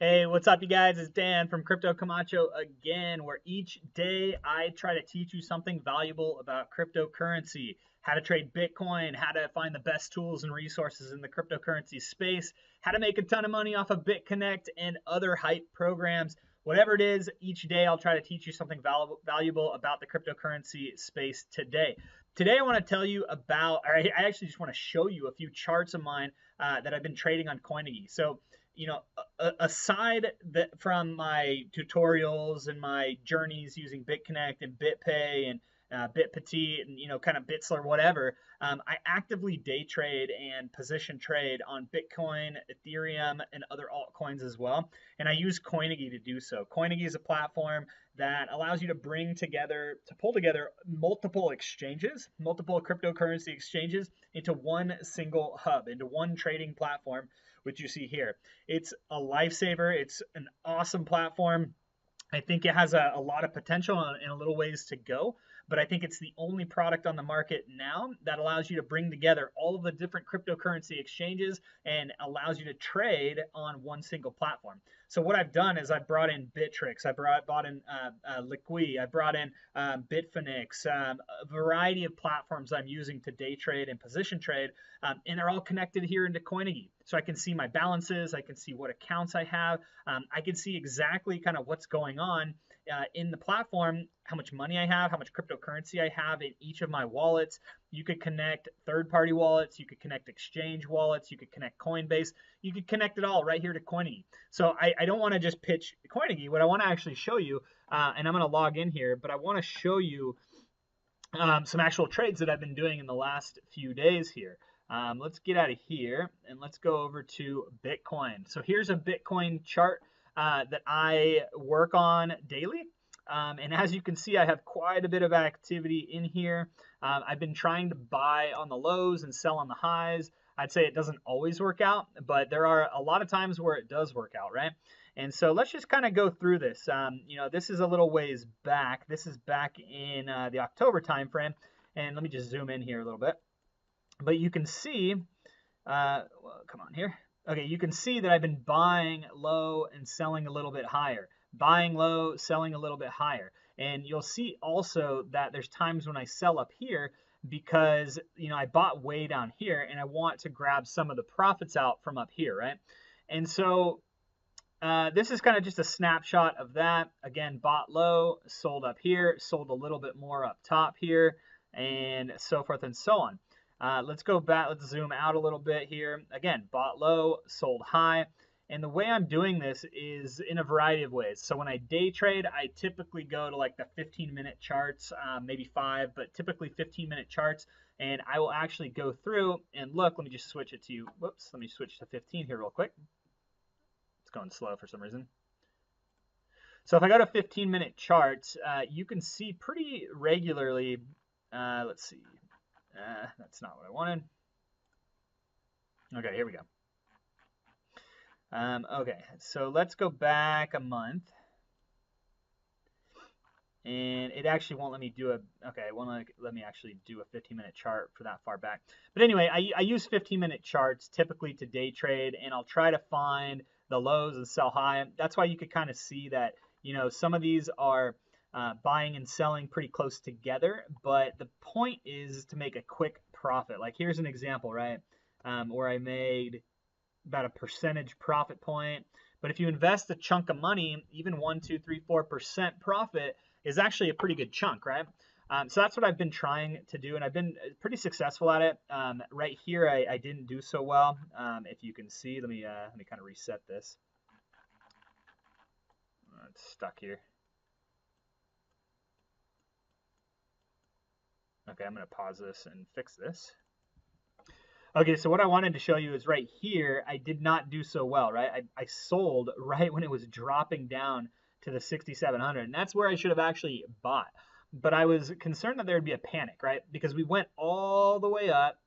Hey, what's up, you guys? It's Dan from Crypto Camacho again, where each day I try to teach you something valuable about cryptocurrency, how to trade Bitcoin, how to find the best tools and resources in the cryptocurrency space, how to make a ton of money off of BitConnect and other hype programs. Whatever it is, each day I'll try to teach you something valuable about the cryptocurrency space today. Today I want to tell you about, or I actually just want to show you a few charts of mine that I've been trading on Coinigy. So, aside from my tutorials and my journeys using BitConnect and BitPay and BitPetite and kind of Bitsler, whatever, I actively day trade and position trade on Bitcoin, Ethereum, and other altcoins as well. And I use Coinigy to do so. Coinigy is a platform that allows you to pull together multiple exchanges, multiple cryptocurrency exchanges into one single hub, into one trading platform, which you see here. It's a lifesaver. It's an awesome platform. I think it has a lot of potential and a little ways to go, but I think it's the only product on the market now that allows you to bring together all of the different cryptocurrency exchanges and allows you to trade on one single platform. So what I've done is I brought in Bittrex, I brought in Liqui, I brought in Bitfinex, a variety of platforms I'm using to day trade and position trade, and they're all connected here into Coinigy. So I can see my balances, I can see what accounts I have, I can see exactly kind of what's going on in the platform, how much money I have, how much cryptocurrency I have in each of my wallets. You could connect third-party wallets, you could connect exchange wallets, you could connect Coinbase, you could connect it all right here to Coinigy. So I don't want to just pitch Coinigy. What I want to actually show you, and I'm going to log in here, but I want to show you some actual trades that I've been doing in the last few days here. Let's get out of here and let's go over to Bitcoin. So here's a Bitcoin chart that I work on daily. And as you can see, I have quite a bit of activity in here. I've been trying to buy on the lows and sell on the highs. I'd say it doesn't always work out, but there are a lot of times where it does work out, right? And so let's just kind of go through this. This is a little ways back. This is back in the October timeframe. And let me just zoom in here a little bit. But you can see, well, come on here. Okay, you can see that I've been buying low and selling a little bit higher. Buying low, selling a little bit higher. And you'll see also that there's times when I sell up here because, I bought way down here and I want to grab some of the profits out from up here, right? And so this is kind of just a snapshot of that. Again, bought low, sold up here, sold a little bit more up top here, and so forth and so on. Let's go back, let's zoom out a little bit here. Again, bought low, sold high. And the way I'm doing this is in a variety of ways. So when I day trade, I typically go to like the 15-minute charts, maybe 5, but typically 15-minute charts. And I will actually go through and look. Let me just switch it to, whoops, let me switch to 15 here real quick. It's going slow for some reason. So if I go to 15-minute charts, you can see pretty regularly, let's see. That's not what I wanted. Okay, here we go. Okay, so let's go back a month. And it actually won't let me do it won't let me actually do a 15-minute chart for that far back. But anyway, I use 15-minute charts typically to day trade, and I'll try to find the lows and sell high. That's why you could kind of see that, some of these are buying and selling pretty close together, but the point is to make a quick profit. Like here's an example, right, where I made about a percentage profit point. But if you invest a chunk of money, even 1, 2, 3, 4% profit is actually a pretty good chunk, right? So that's what I've been trying to do, and I've been pretty successful at it. Right here, I didn't do so well. If you can see, let me kind of reset this. It's stuck here. Okay, I'm going to pause this and fix this. Okay, so what I wanted to show you is right here, I did not do so well, right? I sold right when it was dropping down to the 6,700, and that's where I should have actually bought. But I was concerned that there would be a panic, right? Because we went all the way up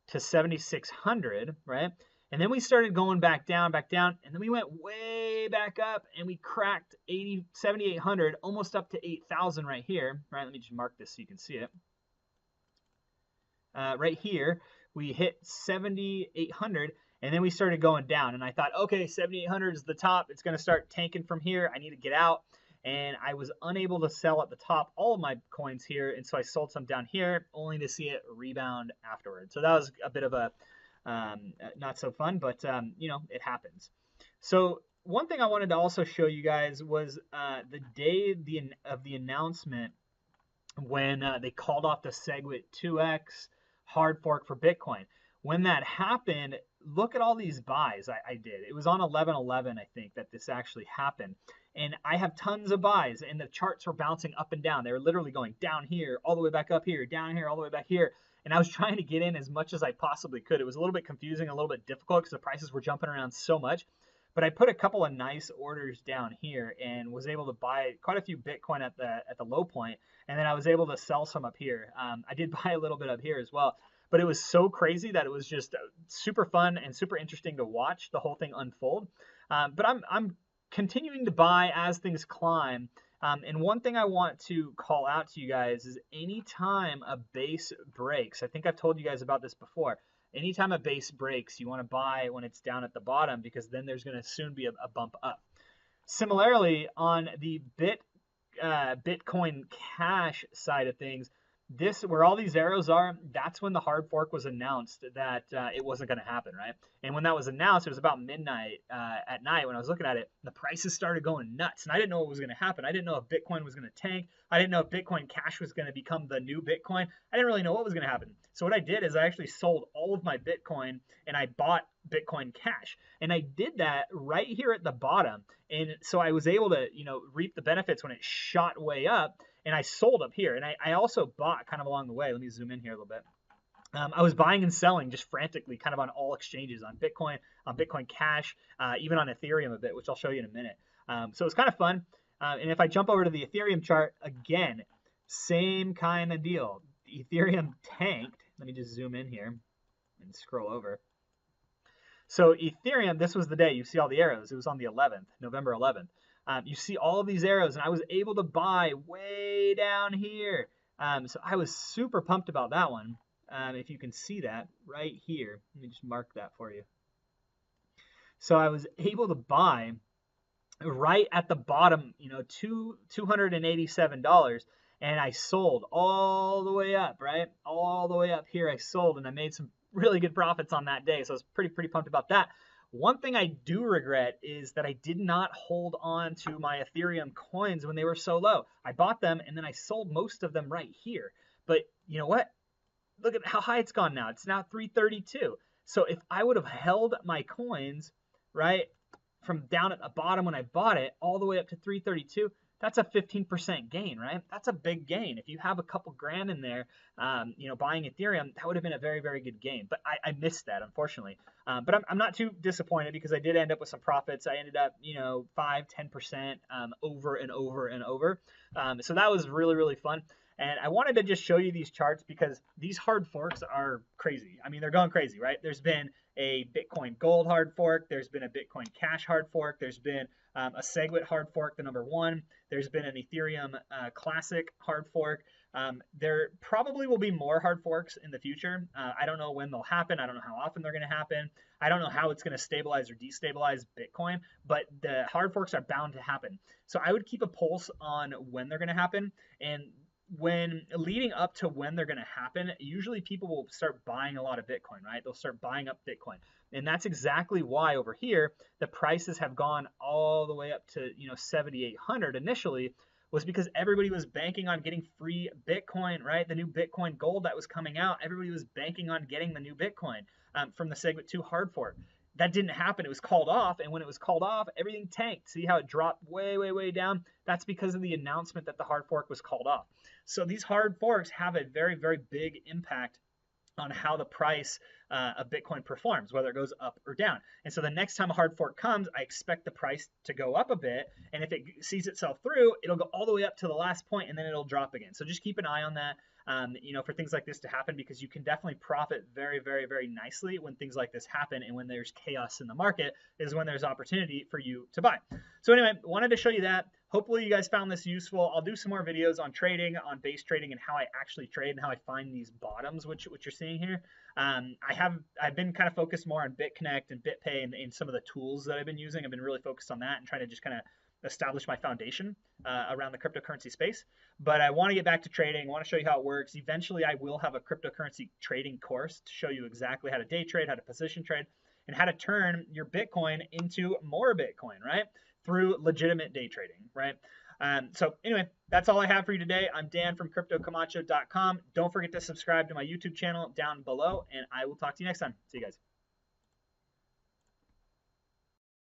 to 7,600, right? And then we started going back down, and then we went way back up, and we cracked 7,800, almost up to 8,000 right here, right? Let me just mark this so you can see it. Right here, we hit 7,800, And then we started going down, and I thought, okay, 7,800 is the top. It's going to start tanking from here. I need to get out. And I was unable to sell at the top all of my coins here, and so I sold some down here, only to see it rebound afterwards. So that was a bit of a not so fun, but you know, it happens. So one thing I wanted to also show you guys was the day of the announcement when they called off the Segwit2x hard fork for Bitcoin. When that happened, look at all these buys I did. It was on 11/11, I think, that this actually happened. And I have tons of buys, and the charts were bouncing up and down. They were literally going down here, all the way back up here, down here, all the way back here. And I was trying to get in as much as I possibly could. It was a little bit confusing, a little bit difficult because the prices were jumping around so much. But I put a couple of nice orders down here and was able to buy quite a few Bitcoin at the low point, and then I was able to sell some up here. I did buy a little bit up here as well, but it was so crazy that it was just super fun and super interesting to watch the whole thing unfold. But I'm continuing to buy as things climb. And one thing I want to call out to you guys is anytime a base breaks, I think I've told you guys about this before, anytime a base breaks, you want to buy when it's down at the bottom because then there's going to soon be a bump up. Similarly, on the Bitcoin Cash side of things, this, where all these arrows are, that's when the hard fork was announced that it wasn't going to happen, right? And when that was announced, it was about midnight at night when I was looking at it, the prices started going nuts, and I didn't know what was going to happen. I didn't know if Bitcoin was going to tank. I didn't know if Bitcoin Cash was going to become the new Bitcoin. I didn't really know what was going to happen. So what I did is I actually sold all of my Bitcoin and I bought Bitcoin Cash, and I did that right here at the bottom. And so I was able to, you know, reap the benefits when it shot way up. And I sold up here, and I also bought kind of along the way. Let me zoom in here a little bit. I was buying and selling just frantically, kind of on all exchanges, on Bitcoin Cash, even on Ethereum a bit, which I'll show you in a minute. So it's kind of fun. And if I jump over to the Ethereum chart, again, same kind of deal. Ethereum tanked. Let me just zoom in here and scroll over. So Ethereum, this was the day. You see all the arrows. It was on the 11th, November 11th. You see all of these arrows, and I was able to buy way down here. So I was super pumped about that one. If you can see that right here, let me just mark that for you. So I was able to buy right at the bottom, you know, $287, and I sold all the way up, right? All the way up here I sold, and I made some really good profits on that day. So I was pretty pumped about that. One thing I do regret is that I did not hold on to my Ethereum coins when they were so low. I bought them and then I sold most of them right here. But you know what? Look at how high it's gone now. It's now 332. So if I would have held my coins, right, from down at the bottom when I bought it all the way up to 332, that's a 15% gain, right? That's a big gain. If you have a couple grand in there, you know, buying Ethereum, that would have been a very good gain. But I missed that, unfortunately. But I'm not too disappointed because I did end up with some profits. I ended up, you know, 5-10% over and over and over. So that was really fun. And I wanted to just show you these charts because these hard forks are crazy. I mean, they're going crazy, right? There's been a Bitcoin Gold hard fork. There's been a Bitcoin Cash hard fork. There's been a Segwit hard fork, the #1. There's been an Ethereum Classic hard fork. There probably will be more hard forks in the future. I don't know when they'll happen. I don't know how often they're going to happen. I don't know how it's going to stabilize or destabilize Bitcoin, but the hard forks are bound to happen. So I would keep a pulse on when they're going to happen. And when leading up to when they're going to happen, usually people will start buying a lot of Bitcoin, right? They'll start buying up Bitcoin. And that's exactly why over here, the prices have gone all the way up to, you know, 7,800 initially, was because everybody was banking on getting free Bitcoin, right? The new Bitcoin Gold that was coming out, everybody was banking on getting the new Bitcoin from the Segwit2 hard fork. That didn't happen. It was called off, and when it was called off, everything tanked. See how it dropped way down? That's because of the announcement that the hard fork was called off. So these hard forks have a very big impact on how the price of Bitcoin performs, whether it goes up or down. And so the next time a hard fork comes, I expect the price to go up a bit, and if it sees itself through, it'll go all the way up to the last point, and then it'll drop again. So just keep an eye on that. You know, for things like this to happen, because you can definitely profit very nicely when things like this happen, and when there's chaos in the market is when there's opportunity for you to buy. So anyway, wanted to show you that. hopefully you guys found this useful. I'll do some more videos on trading, on base trading, and how I actually trade and how I find these bottoms, which you're seeing here. I've been kind of focused more on BitConnect and BitPay and some of the tools that I've been using. I've been really focused on that and trying to just kind of establish my foundation around the cryptocurrency space. But I want to get back to trading. I want to show you how it works. Eventually, I will have a cryptocurrency trading course to show you exactly how to day trade, how to position trade, and how to turn your Bitcoin into more Bitcoin, right? Through legitimate day trading, right? So anyway, that's all I have for you today. I'm Dan from CryptoCamacho.com. Don't forget to subscribe to my YouTube channel down below, and I will talk to you next time. See you guys.